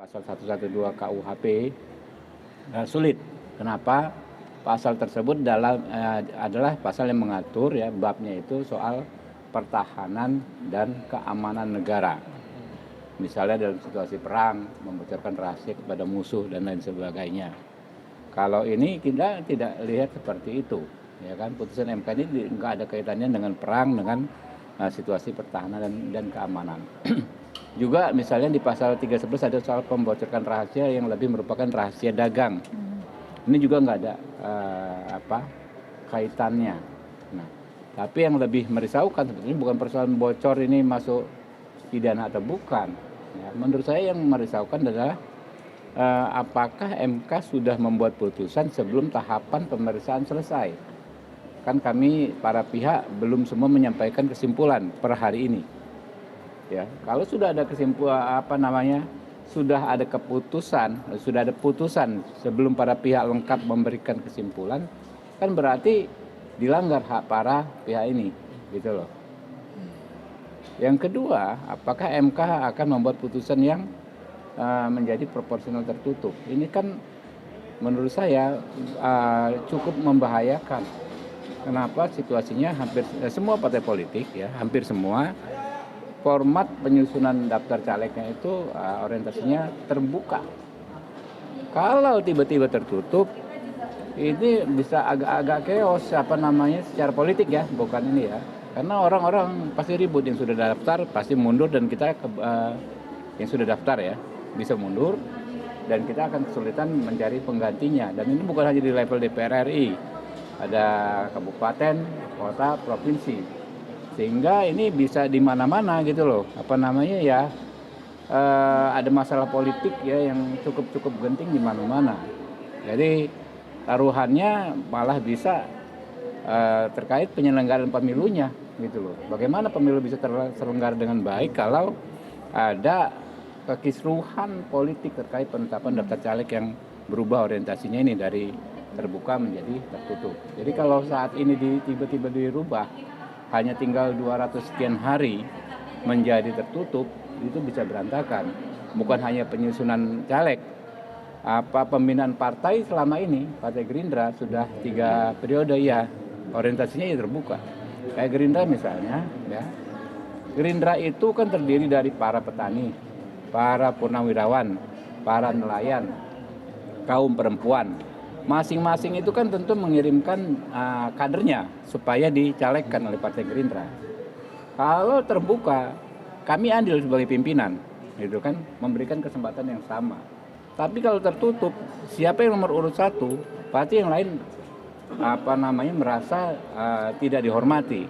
Pasal 112 KUHP sulit. Kenapa? Pasal tersebut adalah pasal yang mengatur ya babnya itu soal pertahanan dan keamanan negara. Misalnya dalam situasi perang, membocorkan rahasia kepada musuh dan lain sebagainya. Kalau ini kita tidak lihat seperti itu, ya kan? Putusan MK ini nggak ada kaitannya dengan perang, dengan situasi pertahanan dan keamanan. Juga misalnya di pasal 311 ada soal membocorkan rahasia yang lebih merupakan rahasia dagang. Ini juga nggak ada kaitannya. Nah, tapi yang lebih merisaukan sebetulnya bukan persoalan bocor ini masuk pidana atau bukan. Ya, menurut saya yang merisaukan adalah apakah MK sudah membuat putusan sebelum tahapan pemeriksaan selesai. Kan kami para pihak belum semua menyampaikan kesimpulan per hari ini. Ya, kalau sudah ada kesimpulan sudah ada keputusan, sudah ada putusan sebelum para pihak lengkap memberikan kesimpulan, kan berarti dilanggar hak para pihak ini, gitu loh. Yang kedua, apakah MK akan membuat putusan yang menjadi proporsional tertutup? Ini kan menurut saya cukup membahayakan. Kenapa? Situasinya hampir semua partai politik ya, hampir semua format penyusunan daftar calegnya itu orientasinya terbuka. Kalau tiba-tiba tertutup, ini bisa agak-agak chaos secara politik ya, bukan ini ya. Karena orang-orang pasti ribut, yang sudah daftar pasti mundur, dan kita yang sudah daftar ya bisa mundur, dan kita akan kesulitan mencari penggantinya. Dan ini bukan hanya di level DPR RI, ada kabupaten, kota, provinsi. Sehingga ini bisa di mana-mana gitu loh. Ada masalah politik ya yang cukup genting di mana-mana. Jadi taruhannya malah bisa terkait penyelenggaraan pemilunya gitu loh. Bagaimana pemilu bisa terselenggara dengan baik kalau ada kekisruhan politik terkait penetapan daftar caleg yang berubah orientasinya ini dari terbuka menjadi tertutup. Jadi kalau saat ini tiba-tiba dirubah, hanya tinggal 200 sekian hari menjadi tertutup, itu bisa berantakan. Bukan hanya penyusunan caleg, pembinaan partai selama ini, Partai Gerindra sudah 3 periode ya, orientasinya ya terbuka. Kayak Gerindra misalnya, ya. Gerindra itu kan terdiri dari para petani, para purnawirawan, para nelayan, kaum perempuan. Masing-masing itu kan tentu mengirimkan kadernya supaya dicalegkan oleh Partai Gerindra. Kalau terbuka, kami andil sebagai pimpinan, gitu kan, memberikan kesempatan yang sama. Tapi kalau tertutup, siapa yang nomor urut 1, pasti yang lain merasa tidak dihormati.